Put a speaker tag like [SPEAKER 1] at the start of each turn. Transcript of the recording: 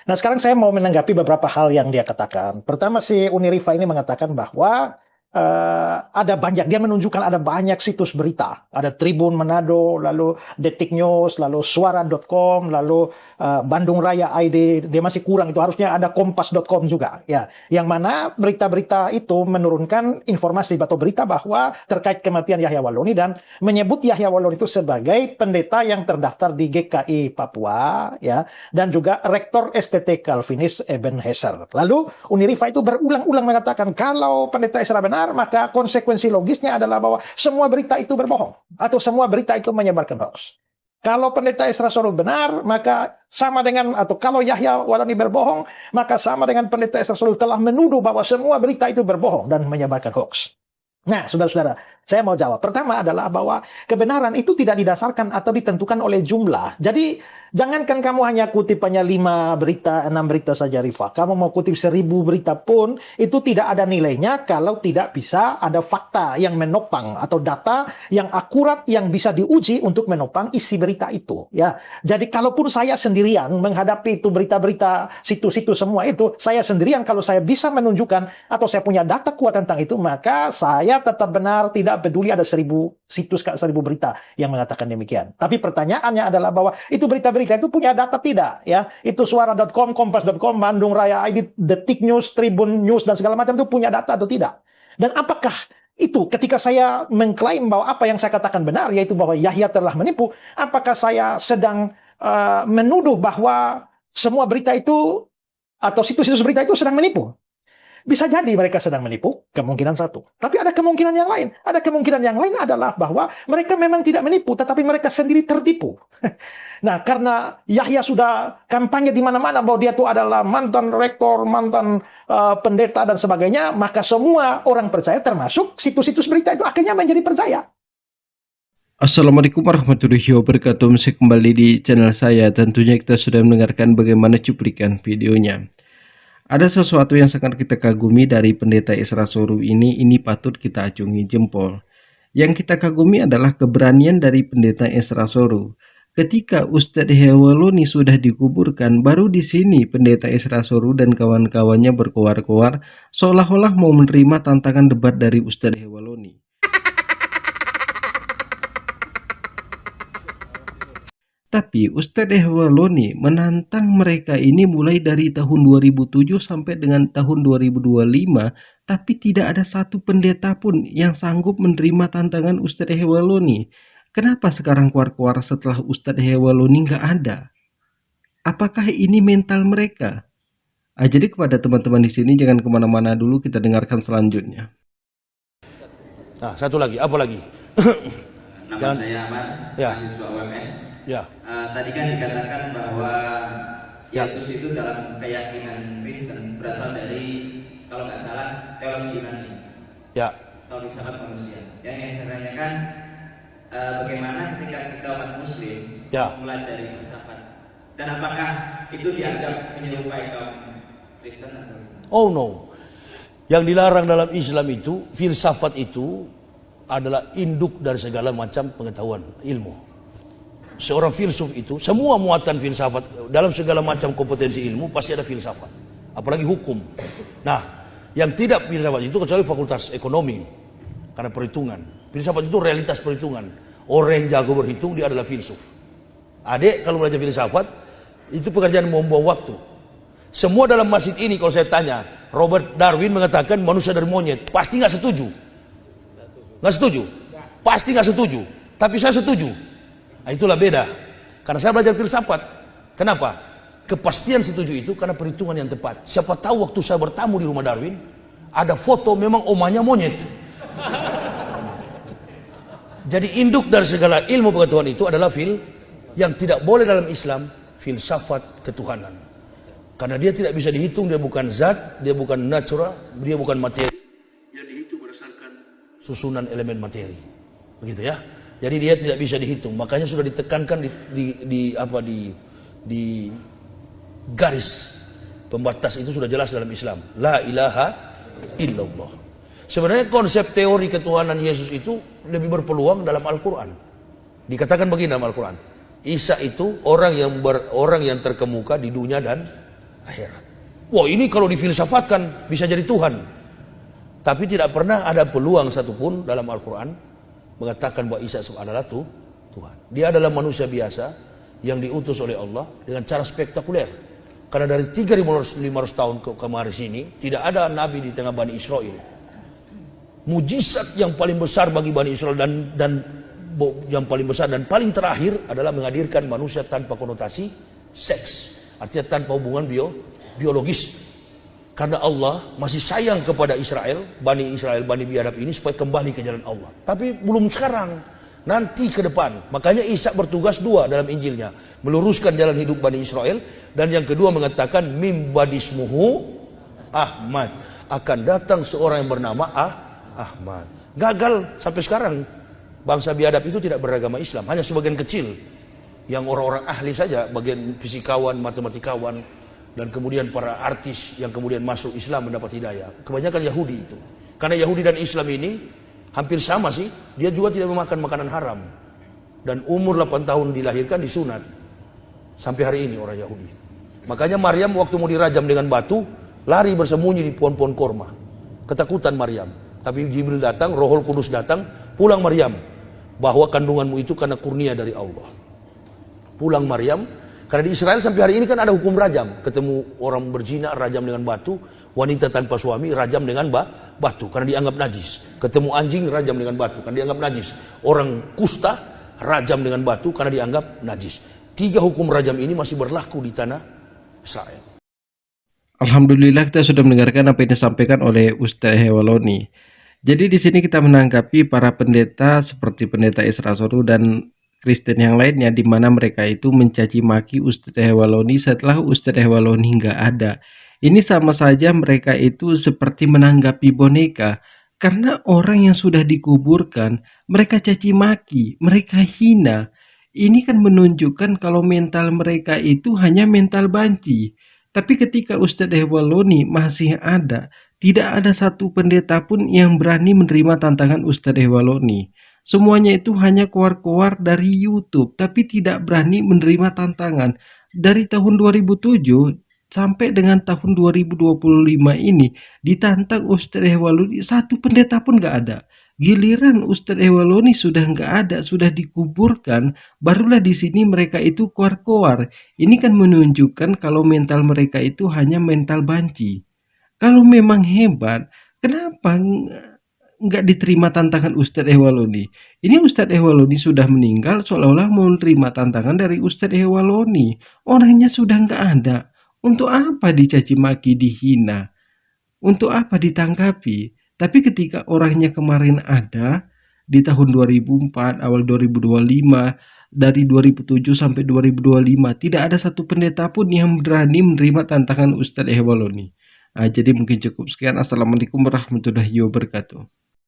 [SPEAKER 1] Nah, sekarang saya mau menanggapi beberapa hal yang dia katakan. Pertama, si Unirifa ini mengatakan bahwa ada banyak, dia menunjukkan ada banyak situs berita. Ada Tribun Manado, lalu Detik News, lalu Suara.com, lalu Bandung Raya ID. Dia masih kurang, itu harusnya ada Kompas.com juga. Ya, yang mana berita-berita itu menurunkan informasi atau berita bahwa terkait kematian Yahya Waloni dan menyebut Yahya Waloni itu sebagai pendeta yang terdaftar di GKI Papua, ya, dan juga Rektor STT Calvinis Ebenezer. Lalu Unirifa itu berulang-ulang mengatakan kalau pendeta Ezra benar, maka konsekuensi logisnya adalah bahwa semua berita itu berbohong atau semua berita itu menyebarkan hoax. Kalau pendeta Ezra Soru benar, maka sama dengan, atau kalau Yahya Waloni berbohong, maka sama dengan pendeta Ezra Soru telah menuduh bahwa semua berita itu berbohong dan menyebarkan hoax. Nah, saudara-saudara, saya mau jawab. Pertama adalah bahwa kebenaran itu tidak didasarkan atau ditentukan oleh jumlah. Jadi, jangankan kamu hanya kutip hanya 5 berita, 6 berita saja, Rifa. Kamu mau kutip 1000 berita pun, itu tidak ada nilainya kalau tidak bisa ada fakta yang menopang atau data yang akurat yang bisa diuji untuk menopang isi berita itu. Ya, jadi kalaupun saya sendirian menghadapi itu berita-berita situs-situs semua itu, saya sendirian kalau saya bisa menunjukkan atau saya punya data kuat tentang itu, maka saya tetap benar, tidak peduli ada 1000 situs, 1000 berita yang mengatakan demikian. Tapi pertanyaannya adalah bahwa itu berita-berita itu punya data tidak, ya? Itu Suara.com, Kompas.com, Bandung Raya ID, Detik News, Tribun News dan segala macam itu punya data atau tidak? Dan apakah itu ketika saya mengklaim bahwa apa yang saya katakan benar, yaitu bahwa Yahya telah menipu, apakah saya sedang menuduh bahwa semua berita itu atau situs-situs berita itu sedang menipu? Bisa jadi mereka sedang menipu, kemungkinan satu. Tapi ada kemungkinan yang lain. Ada kemungkinan yang lain adalah bahwa mereka memang tidak menipu, tetapi mereka sendiri tertipu. Nah, karena Yahya sudah kampanye di mana-mana bahwa dia itu adalah mantan rektor, mantan pendeta dan sebagainya, maka semua orang percaya, termasuk situs-situs berita itu akhirnya menjadi percaya.
[SPEAKER 2] Assalamualaikum warahmatullahi wabarakatuh. Masih kembali di channel saya. Tentunya kita sudah mendengarkan bagaimana cuplikan videonya. Ada sesuatu yang sangat kita kagumi dari pendeta Ezra Soru ini patut kita acungi jempol. Yang kita kagumi adalah keberanian dari pendeta Ezra Soru. Ketika Ustadz Hewaloni sudah dikuburkan, baru di sini pendeta Ezra Soru dan kawan-kawannya berkoar-koar seolah-olah mau menerima tantangan debat dari Ustadz Hewaloni. Tapi Ustadz Hewaloni menantang mereka ini mulai dari tahun 2007 sampai dengan tahun 2025, tapi tidak ada satu pendeta pun yang sanggup menerima tantangan Ustadz Hewaloni. Kenapa sekarang keluar-keluar setelah Ustadz Hewaloni nggak ada? Apakah ini mental mereka? Jadi kepada teman-teman di sini jangan kemana-mana dulu, kita dengarkan selanjutnya.
[SPEAKER 3] Nah, satu lagi, apa lagi?
[SPEAKER 4] Nama saya Ahmad,
[SPEAKER 3] Ya.
[SPEAKER 4] mahasiswa UMS.
[SPEAKER 3] Ya,
[SPEAKER 4] Tadi kan dikatakan bahwa
[SPEAKER 3] Ya.
[SPEAKER 4] Yesus itu dalam keyakinan Kristen berasal dari, kalau nggak salah, teologi Yunani
[SPEAKER 3] ya,
[SPEAKER 4] atau filsafat manusia. Yang saya tanyakan, bagaimana ketika kita umat Muslim
[SPEAKER 3] Ya.
[SPEAKER 4] mempelajari filsafat, dan apakah itu dianggap menyerupai kaum Kristen atau?
[SPEAKER 3] Oh no. Yang dilarang dalam Islam itu, filsafat itu adalah induk dari segala macam pengetahuan ilmu. Seorang filsuf itu, semua muatan filsafat dalam segala macam kompetensi ilmu pasti ada filsafat, apalagi hukum. Nah, yang tidak filsafat itu kecuali fakultas ekonomi, karena perhitungan. Filsafat itu realitas perhitungan. Orang yang jago berhitung dia adalah filsuf. Adik kalau belajar filsafat itu pekerjaan membuang waktu. Semua dalam masjid ini kalau saya tanya, Robert Darwin mengatakan manusia dari monyet, pasti nggak setuju. Nggak setuju? Pasti nggak setuju. Tapi saya setuju. Nah, itulah beda. Karena saya belajar filsafat. Kenapa? Kepastian setuju itu karena perhitungan yang tepat. Siapa tahu waktu saya bertamu di rumah Darwin, ada foto memang omanya monyet. Jadi induk dari segala ilmu pengetahuan itu adalah yang tidak boleh dalam Islam, filsafat ketuhanan. Karena dia tidak bisa dihitung, dia bukan zat, dia bukan natural, dia bukan materi. Yang dihitung berdasarkan susunan elemen materi. Begitu ya. Jadi dia tidak bisa dihitung. Makanya sudah ditekankan di garis pembatas itu sudah jelas dalam Islam. La ilaha illallah. Sebenarnya konsep teori ketuhanan Yesus itu lebih berpeluang dalam Al-Quran. Dikatakan begini dalam Al-Quran. Isa itu orang yang terkemuka di dunia dan akhirat. Wah, ini kalau difilsafatkan bisa jadi Tuhan. Tapi tidak pernah ada peluang satupun dalam Al-Quran mengatakan bahwa Isa adalah Tuhan. Dia adalah manusia biasa yang diutus oleh Allah dengan cara spektakuler. Karena dari 3.500 tahun kemarin sini tidak ada nabi di tengah Bani Israel. Mujizat yang paling besar bagi Bani Israel dan yang paling besar dan paling terakhir adalah menghadirkan manusia tanpa konotasi seks, artinya tanpa hubungan biologis. Karena Allah masih sayang kepada Bani biadab ini supaya kembali ke jalan Allah. Tapi belum sekarang, nanti ke depan. Makanya Isa bertugas dua dalam Injilnya, meluruskan jalan hidup Bani Israel, dan yang kedua mengatakan mim badismuhu Ahmad, akan datang seorang yang bernama Ahmad. Gagal sampai sekarang. Bangsa biadab itu tidak beragama Islam, hanya sebagian kecil yang orang-orang ahli saja, bagian fisikawan, matematikawan, dan kemudian para artis yang kemudian masuk Islam mendapat hidayah. Kebanyakan Yahudi itu. Karena Yahudi dan Islam ini hampir sama sih, dia juga tidak memakan makanan haram. Dan umur 8 tahun dilahirkan disunat. Sampai hari ini orang Yahudi. Makanya Maryam waktu mau dirajam dengan batu, lari bersembunyi di pohon-pohon korma. Ketakutan Maryam. Tapi Jibril datang, Rohul Kudus datang, pulang Maryam. Bahwa kandunganmu itu karena kurnia dari Allah. Pulang Maryam. Karena di Israel sampai hari ini kan ada hukum rajam. Ketemu orang berzina, rajam dengan batu. Wanita tanpa suami, rajam dengan batu. Karena dianggap najis. Ketemu anjing, rajam dengan batu. Karena dianggap najis. Orang kusta, rajam dengan batu. Karena dianggap najis. 3 hukum rajam ini masih berlaku di tanah Israel.
[SPEAKER 2] Alhamdulillah kita sudah mendengarkan apa yang disampaikan oleh Ustaz Hewaloni. Jadi di sini kita menanggapi para pendeta seperti pendeta Isra Soru dan Kristen yang lainnya, di mana mereka itu mencaci maki Ustadz Hewaloni setelah Ustadz Hewaloni nggak ada. Ini sama saja mereka itu seperti menanggapi boneka, karena orang yang sudah dikuburkan mereka caci maki, mereka hina. Ini kan menunjukkan kalau mental mereka itu hanya mental banci. Tapi ketika Ustadz Hewaloni masih ada, tidak ada satu pendeta pun yang berani menerima tantangan Ustadz Hewaloni. Semuanya itu hanya keluar-keluar dari YouTube, tapi tidak berani menerima tantangan. Dari tahun 2007 sampai dengan tahun 2025 ini, ditantang Ustadz Hewaloni, satu pendeta pun gak ada. Giliran Ustadz Hewaloni sudah nggak ada, sudah dikuburkan, barulah di sini mereka itu keluar-keluar. Ini kan menunjukkan kalau mental mereka itu hanya mental banci. Kalau memang hebat, kenapa nggak diterima tantangan Ustadz Hewaloni? Ini Ustadz Hewaloni sudah meninggal, seolah-olah mau menerima tantangan dari Ustadz Hewaloni. Orangnya sudah nggak ada. Untuk apa dicaci maki, dihina? Untuk apa ditanggapi? Tapi ketika orangnya kemarin ada, di tahun 2004, awal 2025, dari 2007 sampai 2025, tidak ada satu pendeta pun yang berani menerima tantangan Ustadz Hewaloni. Jadi mungkin cukup sekian. Assalamualaikum warahmatullahi wabarakatuh.